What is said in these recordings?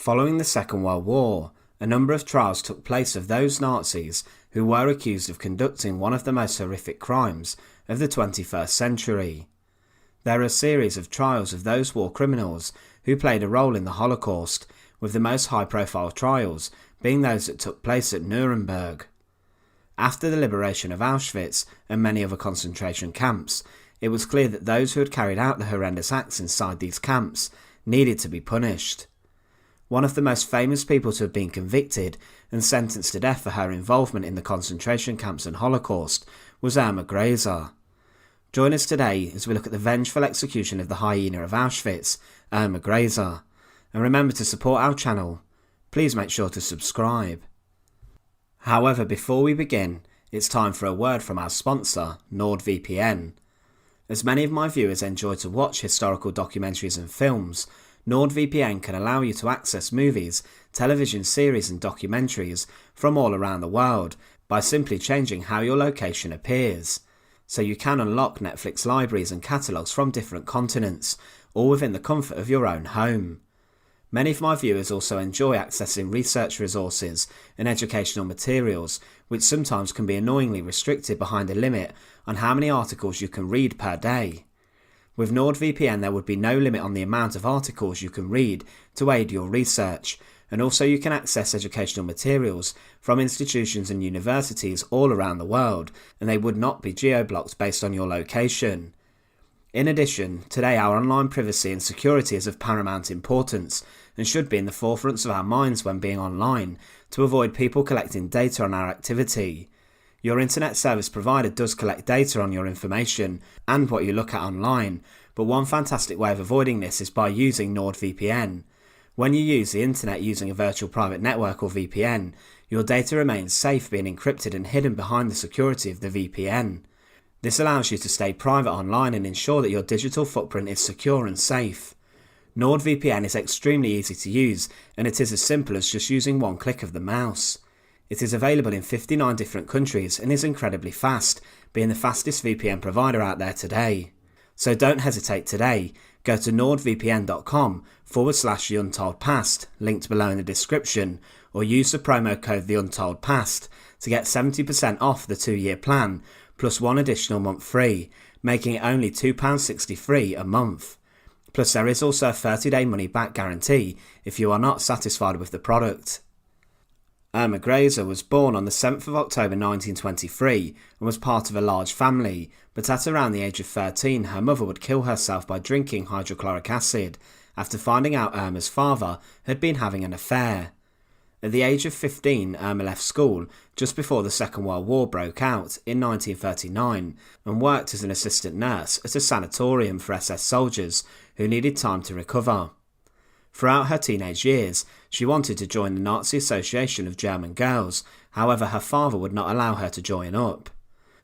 Following the Second World War, a number of trials took place of those Nazis who were accused of conducting one of the most horrific crimes of the 21st century. There are a series of trials of those war criminals who played a role in the Holocaust, with the most high-profile trials being those that took place at Nuremberg. After the liberation of Auschwitz and many other concentration camps, it was clear that those who had carried out the horrendous acts inside these camps needed to be punished. One of the most famous people to have been convicted and sentenced to death for her involvement in the concentration camps and Holocaust was Irma Grazer. Join us today as we look at the vengeful execution of the hyena of Auschwitz, Irma Grazer. And remember to support our channel. Please make sure to subscribe. However, before we begin, it's time for a word from our sponsor, NordVPN. As many of my viewers enjoy to watch historical documentaries and films, NordVPN can allow you to access movies, television series and documentaries from all around the world by simply changing how your location appears. So you can unlock Netflix libraries and catalogues from different continents, all within the comfort of your own home. Many of my viewers also enjoy accessing research resources and educational materials, which sometimes can be annoyingly restricted behind a limit on how many articles you can read per day. With NordVPN there would be no limit on the amount of articles you can read to aid your research, and also you can access educational materials from institutions and universities all around the world, and they would not be geo-blocked based on your location. In addition, today our online privacy and security is of paramount importance and should be in the forefronts of our minds when being online to avoid people collecting data on our activity. Your internet service provider does collect data on your information and what you look at online, but one fantastic way of avoiding this is by using NordVPN. When you use the internet using a virtual private network or VPN, your data remains safe, being encrypted and hidden behind the security of the VPN. This allows you to stay private online and ensure that your digital footprint is secure and safe. NordVPN is extremely easy to use, and it is as simple as just using one click of the mouse. It is available in 59 different countries and is incredibly fast, being the fastest VPN provider out there today. So don't hesitate today. Go to nordvpn.com/theuntoldpast, linked below in the description, or use the promo code TheUntoldPast to get 70% off the 2-year plan, plus one additional month free, making it only £2.63 a month. Plus there is also a 30-day money-back guarantee if you are not satisfied with the product. Irma Grazer was born on the 7th of October 1923 and was part of a large family, but at around the age of 13 her mother would kill herself by drinking hydrochloric acid after finding out Irma's father had been having an affair. At the age of 15, Irma left school just before the Second World War broke out in 1939 and worked as an assistant nurse at a sanatorium for SS soldiers who needed time to recover. Throughout her teenage years, she wanted to join the Nazi Association of German Girls, however her father would not allow her to join up.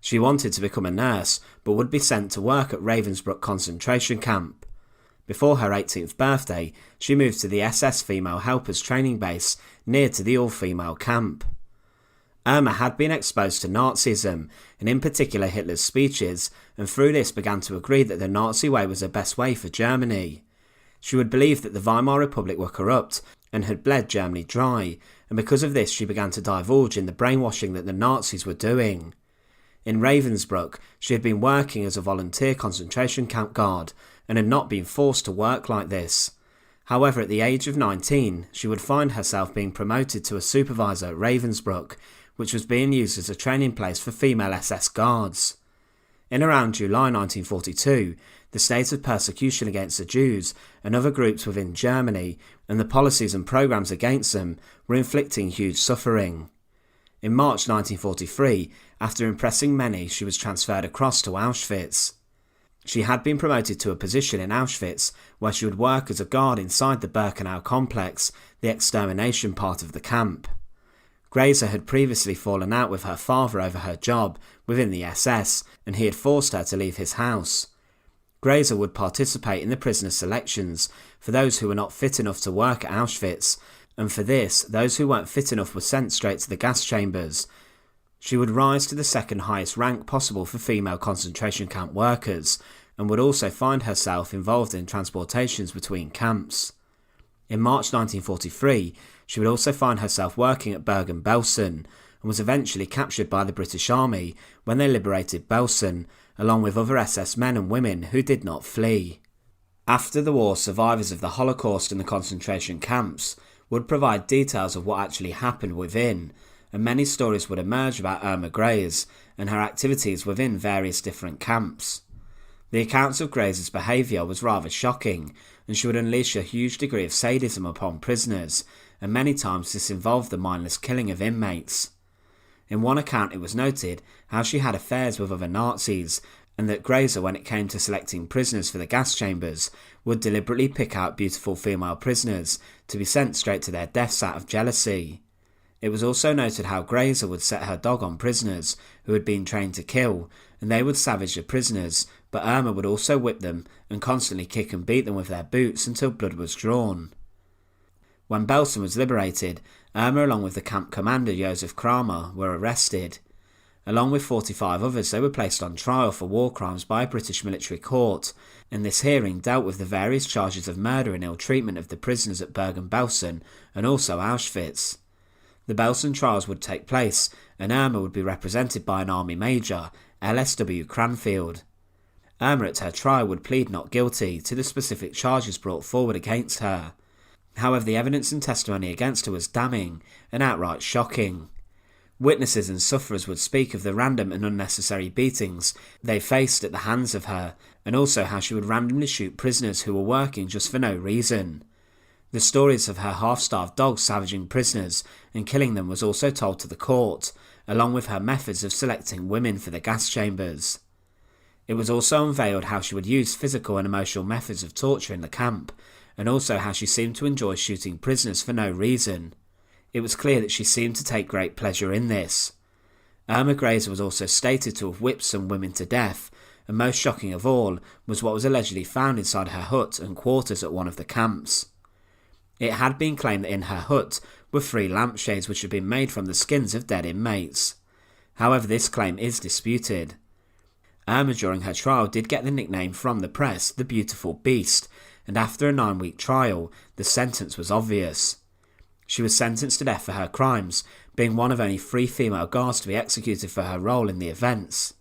She wanted to become a nurse, but would be sent to work at Ravensbrück concentration camp. Before her 18th birthday, she moved to the SS Female Helpers training base near to the all-female camp. Irma had been exposed to Nazism, and in particular Hitler's speeches, and through this began to agree that the Nazi way was the best way for Germany. She would believe that the Weimar Republic were corrupt and had bled Germany dry, and because of this she began to divulge in the brainwashing that the Nazis were doing. In Ravensbrück, she had been working as a volunteer concentration camp guard and had not been forced to work like this. However, at the age of 19, she would find herself being promoted to a supervisor at Ravensbrück, which was being used as a training place for female SS guards. In around July 1942, the state of persecution against the Jews and other groups within Germany and the policies and programs against them were inflicting huge suffering. In March 1943, after impressing many, she was transferred across to Auschwitz. She had been promoted to a position in Auschwitz where she would work as a guard inside the Birkenau complex, the extermination part of the camp. Grazer had previously fallen out with her father over her job within the SS, and he had forced her to leave his house. Grazer would participate in the prisoner selections for those who were not fit enough to work at Auschwitz, and for this, those who weren't fit enough were sent straight to the gas chambers. She would rise to the second highest rank possible for female concentration camp workers, and would also find herself involved in transportations between camps. In March 1943, she would also find herself working at Bergen-Belsen and was eventually captured by the British Army when they liberated Belsen, along with other SS men and women who did not flee. After the war, survivors of the Holocaust and the concentration camps would provide details of what actually happened within, and many stories would emerge about Irma Grey's and her activities within various different camps. The accounts of Grey's behaviour was rather shocking, and she would unleash a huge degree of sadism upon prisoners, and many times this involved the mindless killing of inmates. In one account it was noted how she had affairs with other Nazis, and that Grey's, when it came to selecting prisoners for the gas chambers, would deliberately pick out beautiful female prisoners to be sent straight to their deaths out of jealousy. It was also noted how Grey's would set her dog on prisoners who had been trained to kill, and they would savage the prisoners, but Irma would also whip them and constantly kick and beat them with their boots until blood was drawn. When Belsen was liberated, Irma along with the camp commander Josef Kramer were arrested. Along with 45 others, they were placed on trial for war crimes by a British military court, and this hearing dealt with the various charges of murder and ill treatment of the prisoners at Bergen-Belsen and also Auschwitz. The Belsen trials would take place, and Irma would be represented by an army major, LSW Cranfield. Irma at her trial would plead not guilty to the specific charges brought forward against her. However, the evidence and testimony against her was damning and outright shocking. Witnesses and sufferers would speak of the random and unnecessary beatings they faced at the hands of her, and also how she would randomly shoot prisoners who were working just for no reason. The stories of her half-starved dogs savaging prisoners and killing them was also told to the court, along with her methods of selecting women for the gas chambers. It was also unveiled how she would use physical and emotional methods of torture in the camp, and also how she seemed to enjoy shooting prisoners for no reason. It was clear that she seemed to take great pleasure in this. Irma Grey's was also stated to have whipped some women to death, and most shocking of all was what was allegedly found inside her hut and quarters at one of the camps. It had been claimed that in her hut were 3 lampshades which had been made from the skins of dead inmates. However, this claim is disputed. Irma during her trial did get the nickname from the press, the Beautiful Beast, and after a 9-week trial, the sentence was obvious. She was sentenced to death for her crimes, being one of only 3 female guards to be executed for her role in the events.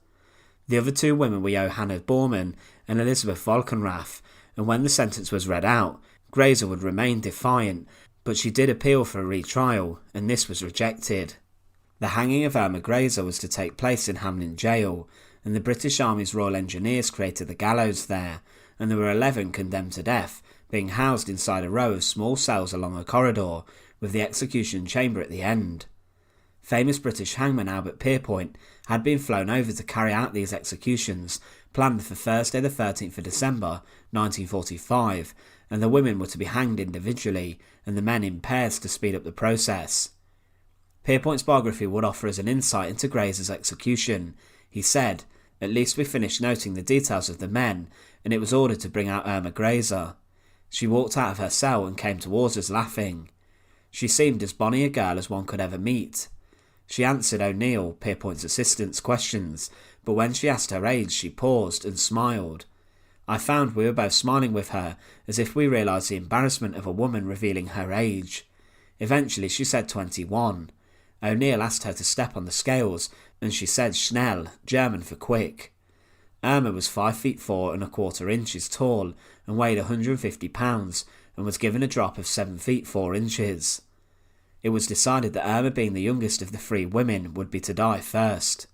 The other 2 women were Johanna Bormann and Elizabeth Volkenrath, and when the sentence was read out, Grey's would remain defiant, but she did appeal for a retrial, and this was rejected. The hanging of Irma Grey's was to take place in Hamlin Jail, and the British Army's Royal Engineers created the gallows there, and there were 11 condemned to death, being housed inside a row of small cells along a corridor, with the execution chamber at the end. Famous British hangman Albert Pierpoint had been flown over to carry out these executions, planned for Thursday the 13th of December 1945, and the women were to be hanged individually and the men in pairs to speed up the process. Pierpoint's biography would offer us an insight into Grey's execution. He said, "At least we finished noting the details of the men, and it was ordered to bring out Irma Grey's. She walked out of her cell and came towards us laughing. She seemed as bonny a girl as one could ever meet. She answered O'Neill, Pierpoint's assistant's questions, but when she asked her age she paused and smiled. I found we were both smiling with her, as if we realised the embarrassment of a woman revealing her age. Eventually she said 21. O'Neill asked her to step on the scales, and she said schnell, German for quick. Irma was 5 feet 4 and a quarter inches tall and weighed 150 pounds, and was given a drop of 7 feet 4 inches. It was decided that Irma, being the youngest of the 3 women, would be to die first.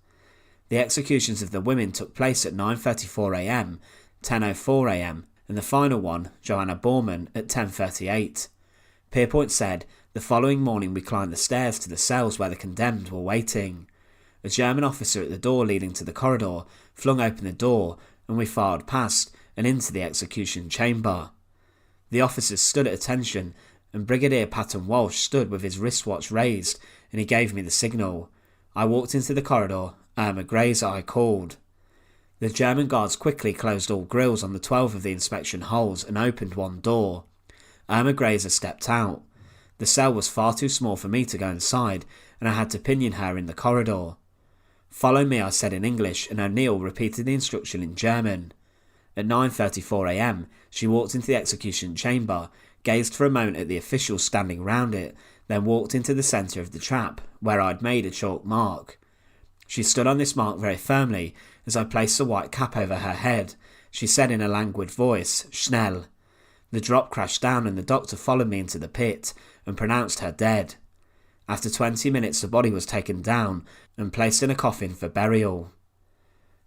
The executions of the women took place at 9:34 a.m, 10:04 a.m, and the final one, Johanna Bormann, at 10:38. Pierpoint said, "The following morning we climbed the stairs to the cells where the condemned were waiting. A German officer at the door leading to the corridor flung open the door, and we filed past and into the execution chamber. The officers stood at attention, and Brigadier Patton Walsh stood with his wristwatch raised, and he gave me the signal. I walked into the corridor. Irma Grey's I called. The German guards quickly closed all grills on the 12 of the inspection holes and opened one door. Irma Grey's stepped out. The cell was far too small for me to go inside, and I had to pinion her in the corridor. Follow me, I said in English, and O'Neill repeated the instruction in German. At 9:34 a.m, she walked into the execution chamber, gazed for a moment at the officials standing round it, then walked into the centre of the trap, where I'd made a chalk mark. She stood on this mark very firmly as I placed the white cap over her head. She said in a languid voice, "Schnell." The drop crashed down and the doctor followed me into the pit and pronounced her dead. After 20 minutes the body was taken down and placed in a coffin for burial.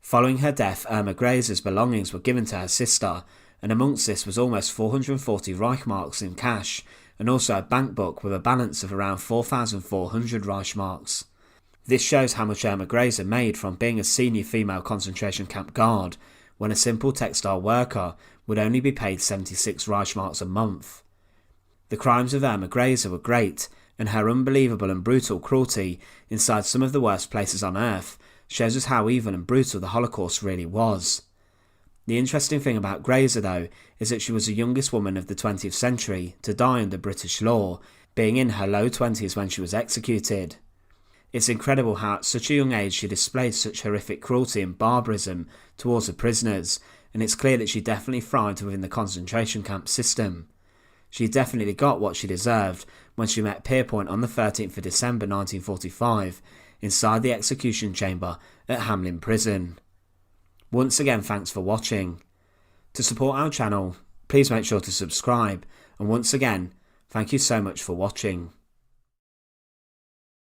Following her death, Irma Grazer's belongings were given to her sister, and amongst this was almost 440 Reichmarks in cash, and also a bank book with a balance of around 4,400 Reichmarks. This shows how much Irma Grazer made from being a senior female concentration camp guard, when a simple textile worker would only be paid 76 Reichmarks a month. The crimes of Irma Grazer were great, and her unbelievable and brutal cruelty inside some of the worst places on earth shows us how evil and brutal the Holocaust really was. The interesting thing about Grazer, though, is that she was the youngest woman of the 20th century to die under British law, being in her low 20s when she was executed. It's incredible how at such a young age she displayed such horrific cruelty and barbarism towards the prisoners, and it's clear that she definitely thrived within the concentration camp system. She definitely got what she deserved when she met Pierpoint on the 13th of December 1945 inside the execution chamber at Hamlin Prison. Once again, thanks for watching. To support our channel, please make sure to subscribe, and once again, thank you so much for watching.